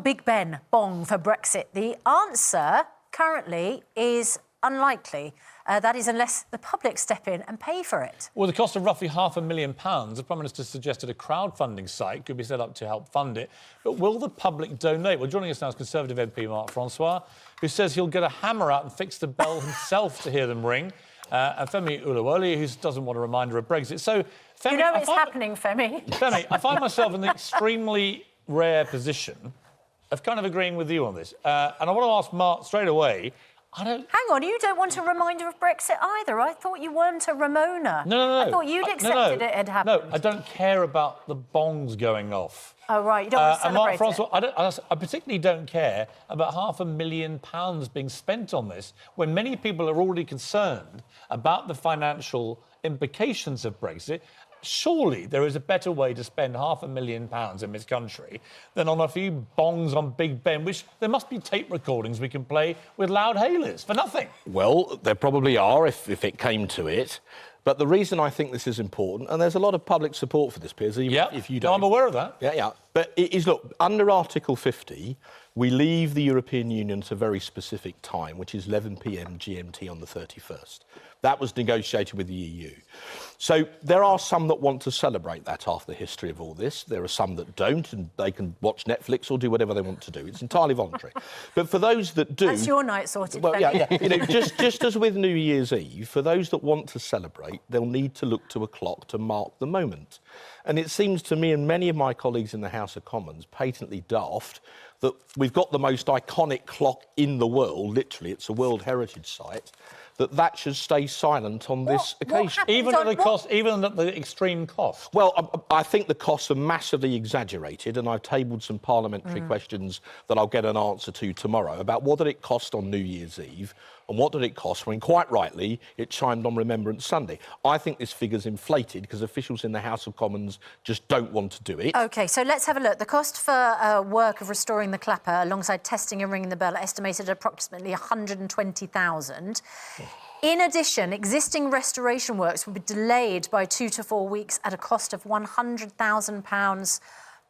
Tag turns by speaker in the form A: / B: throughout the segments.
A: Big Ben bong for Brexit? The answer currently is unlikely. That is unless the public step in and pay for it.
B: Well, the cost of roughly £500,000, the Prime Minister suggested a crowdfunding site could be set up to help fund it. But will the public donate? Well, joining us now is Conservative MP Francois, who says he'll get a hammer out and fix the bell himself to hear them ring. And Femi Oluwole, who doesn't want a reminder of Brexit. So, Femi,
A: you know it's happening, Femi.
B: Femi, I find myself in the extremely rare position of kind of agreeing with you on this. And I want to ask Mark straight away.
A: Hang on, you don't want a reminder of Brexit either. I thought you weren't a Ramona.
B: No.
A: I thought you'd accepted it had happened.
B: No, I don't care about the bongs going off.
A: Oh, right, you don't want to celebrate
B: and Mark, Francois, I particularly don't care about £500,000 being spent on this when many people are already concerned about the financial implications of Brexit. Surely there is a better way to spend £500,000 in this country than on a few bongs on Big Ben, which there must be tape recordings we can play with loud hailers for nothing.
C: Well, there probably are if it came to it. But the reason I think this is important, and there's a lot of public support for this, Piers, if you don't...
B: No, I'm aware of that.
C: Yeah. But it is, look, under Article 50, we leave the European Union at a very specific time, which is 11 p.m. GMT on the 31st. That was negotiated with the EU. So there are some that want to celebrate that after the history of all this. There are some that don't, and they can watch Netflix or do whatever they want to do. It's entirely voluntary. But for those that do...
A: That's your night sorted,
C: well,
A: Femi.
C: yeah. You know, just as with New Year's Eve, for those that want to celebrate, they'll need to look to a clock to mark the moment. And it seems to me and many of my colleagues in the House of Commons patently daft that we've got the most iconic clock in the world, literally, it's a World Heritage Site, that should stay silent on this occasion.
B: Even at the extreme cost?
C: Well, I think the costs are massively exaggerated, and I've tabled some parliamentary questions that I'll get an answer to tomorrow about what did it cost on New Year's Eve and what did it cost when, quite rightly, it chimed on Remembrance Sunday. I think this figure's inflated because officials in the House of Commons just don't want to do it.
A: OK, so let's have a look. The cost for work of restoring the clapper alongside testing and ringing the bell estimated at approximately £120,000. In addition, existing restoration works will be delayed by 2 to 4 weeks at a cost of £100,000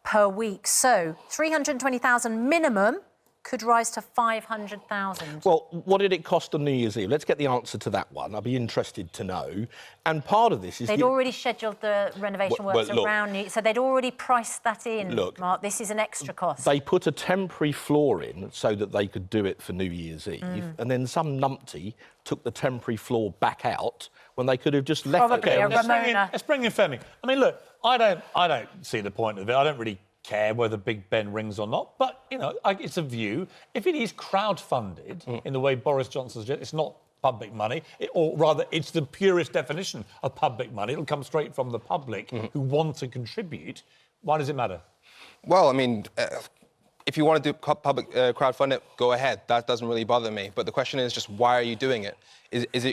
A: per week. So £320,000 minimum could rise to £500,000.
C: Well, what did it cost on New Year's Eve? Let's get the answer to that one. I'd be interested to know. And part of this is...
A: They'd already scheduled the renovation works around New... So they'd already priced that in, Mark. This is an extra cost.
C: They put a temporary floor in so that they could do it for New Year's Eve, and then some numpty took the temporary floor back out when they could have just left
A: Probably
C: it.
A: a Ramona.
B: Let's bring in Femi. I mean, look, I don't see the point of it. I don't really care whether Big Ben rings or not, but, you know, it's a view. If it is crowdfunded in the way Boris Johnson suggests, it's not public money, or rather, it's the purest definition of public money. It'll come straight from the public who want to contribute. Why does it matter?
D: Well, I mean, if you want to do public crowdfunding, go ahead. That doesn't really bother me. But the question is just, why are you doing it?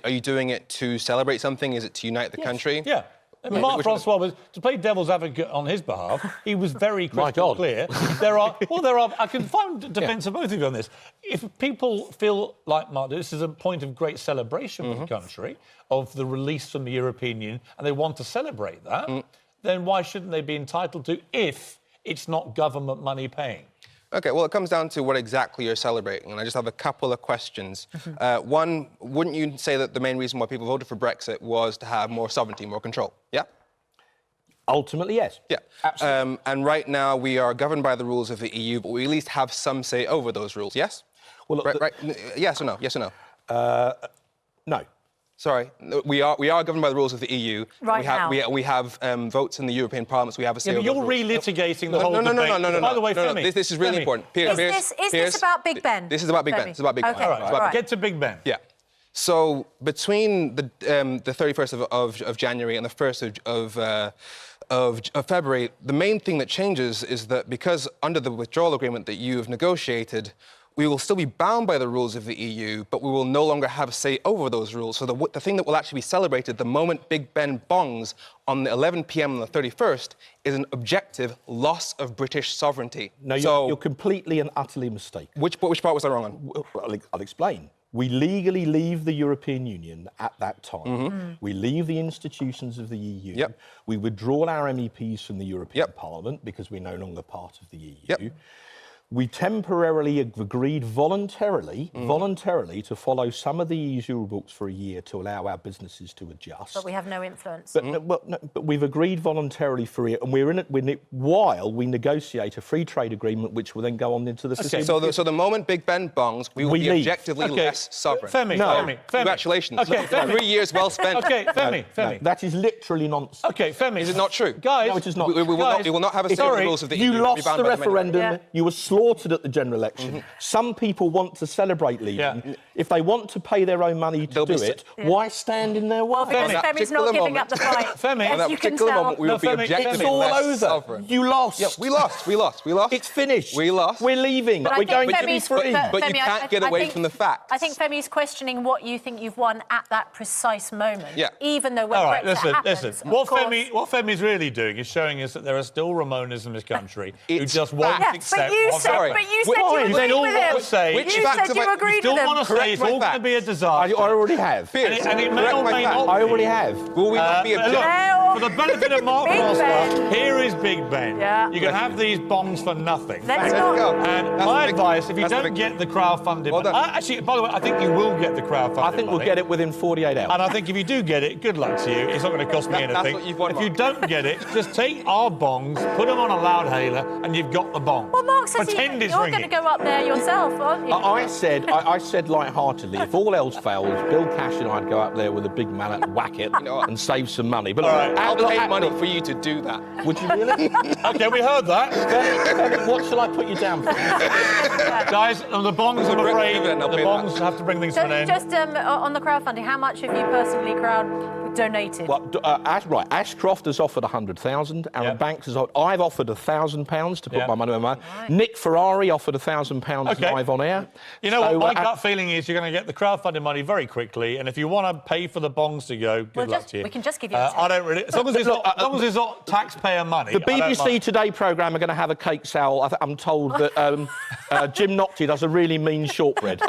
D: Are you doing it to celebrate something? Is it to unite the country?
B: Yeah. Mark Francois was, to play devil's advocate on his behalf, he was very crystal clear. There are, I can find defence of both of you on this. If people feel like, Mark, this is a point of great celebration for the country, of the release from the European Union, and they want to celebrate that, then why shouldn't they be entitled to if it's not government money paying?
D: OK, well, it comes down to what exactly you're celebrating, and I just have a couple of questions. One, wouldn't you say that the main reason why people voted for Brexit was to have more sovereignty, more control? Yeah?
C: Ultimately, yes.
D: Yeah. Absolutely. And right now, we are governed by the rules of the EU, but we at least have some say over those rules, yes?
C: Well, look,
D: right. Yes or no? Yes or no?
C: No.
D: Sorry, we are governed by the rules of the EU.
A: Right now.
D: We have votes in the European Parliament, so we have a say over
B: you're
D: those rules.
B: relitigating the whole debate.
D: No.
B: By the way, Femi,
D: this is really important.
A: Is this about Big Ben?
D: This is about Big Ben. This is about Big Ben.
A: OK, all right.
B: Get to Big Ben.
D: Yeah. So between the 31st of January and the 1st of February, the main thing that changes is that because under the withdrawal agreement that you have negotiated, we will still be bound by the rules of the EU, but we will no longer have a say over those rules. So the thing that will actually be celebrated the moment Big Ben bongs on the 11 p.m. on the 31st is an objective loss of British sovereignty.
C: No, you're completely and utterly mistaken.
D: Which part was I wrong on?
C: Well, I'll explain. We legally leave the European Union at that time. We leave the institutions of the EU. We withdraw our MEPs from the European Parliament because we're no longer part of the EU. We temporarily agreed voluntarily to follow some of the EU rules for a year to allow our businesses to adjust.
A: But we have no influence.
C: But we've agreed voluntarily for it, and we're in it while we negotiate a free trade agreement, which will then go on into the system.
D: Okay, so the moment Big Ben bongs, we will be objectively less sovereign.
B: Femi.
D: Congratulations.
B: Okay, Femi.
D: 3 years well spent.
B: Okay, Femi.
C: No, that is literally nonsense.
B: Okay, Femi.
D: Is it not true?
B: Guys,
C: no, it is not.
D: We will not have a set of rules of the EU.
C: You lost the referendum.
A: Yeah.
C: You were slaughtered at the general election. Some people want to celebrate leaving.
B: Yeah.
C: If they want to pay their own money to do it, why stand in their way?
A: Because Femi's not giving up the fight.
B: Femi.
A: As
D: At that
A: you can
D: particular
A: tell.
D: moment, we will be
B: Femi,
D: objectively
C: It's all
D: less
C: over.
D: sovereign.
C: You lost.
D: Yeah, we lost.
C: It's finished.
D: We lost.
C: We're leaving.
A: But I
C: We're
A: think
C: going to be
A: Femi's-
C: free.
D: But you
A: Femi,
D: can't get away from the facts.
A: I think Femi's questioning what you think you've won at that precise moment.
D: Yeah.
A: Even though when
B: All right,
A: Brexit happens,
B: listen.
A: of
B: What
A: course-
B: Femi's really doing is showing us that there are still Ramonas in this country who
D: It's
B: just won't
D: fact.
B: accept
A: but you
B: what's
A: said,
B: happening.
A: but you
D: Which-
A: said you
D: Fine,
A: agreed
B: then all
A: with
B: what
A: him.
B: we're saying-
A: You
D: Which
A: said
D: facts
A: you
D: have I-
A: agreed
B: Still
A: with him.
B: want to say it's all going to be a
C: I
B: disaster.
C: already have.
D: Piers,
B: And it may
D: correct
B: or
D: my
B: may
D: facts.
B: not
C: I already have.
D: Will we not be
B: look,
D: objective?
B: for the benefit of Mark
A: Big
B: Francois,
A: Ben.
B: here is Big Ben.
A: Yeah.
B: You can have these bongs for nothing.
A: Let's
D: There
A: not.
D: we go.
B: And
D: That's
B: my
D: the big-
B: advice, if you
D: that's the
B: don't
D: big-
B: get the crowdfunding
D: Well
B: money...
D: done.
B: Actually, by the way, I think you will get the crowdfunding
C: I think we'll
B: money.
C: get it within 48 hours.
B: And I think if you do get it, good luck to you. It's not going to cost me
D: That's
B: anything.
D: what you've won,
B: If you
D: Mark.
B: don't get it, just take our bongs, put them on a loudhailer, and you've got the bong.
A: Well, Mark says
B: Pretend it's
A: you're going to
B: ringing.
A: go up there yourself, aren't you?
C: I said light-heartedly, if all else fails, Bill Cash and I'd go up there with a big mallet, whack it,
D: know what?
C: and save some money. But
B: All right.
D: I'll pay money for you to do that.
C: Would you really?
B: Okay, we heard that.
C: Then what shall I put you down for?
B: Guys, the bongs, I'm
D: Brexit
B: afraid,
D: dividend, I'll
B: the
D: pay
B: bongs
D: that.
B: have to bring things to an end.
A: Just on the crowdfunding, how much have you personally donated?
C: Well, Ashcroft has offered 100,000. Aaron
B: Yeah.
C: Banks has. I've offered £1,000 to put
B: Yeah.
C: my money on mine. Nick Ferrari offered £1,000
B: Okay.
C: live on air.
B: You know
C: So,
B: what? My gut feeling is you're going to get the crowdfunding money very quickly, and if you want to pay for the bongs to go, good luck to you.
A: We can just give you.
B: I don't really. As long as it's not taxpayer money.
C: The
B: I don't
C: BBC
B: mind.
C: Today programme are going to have a cake sale. I'm told that Jim Nocty does a really mean shortbread.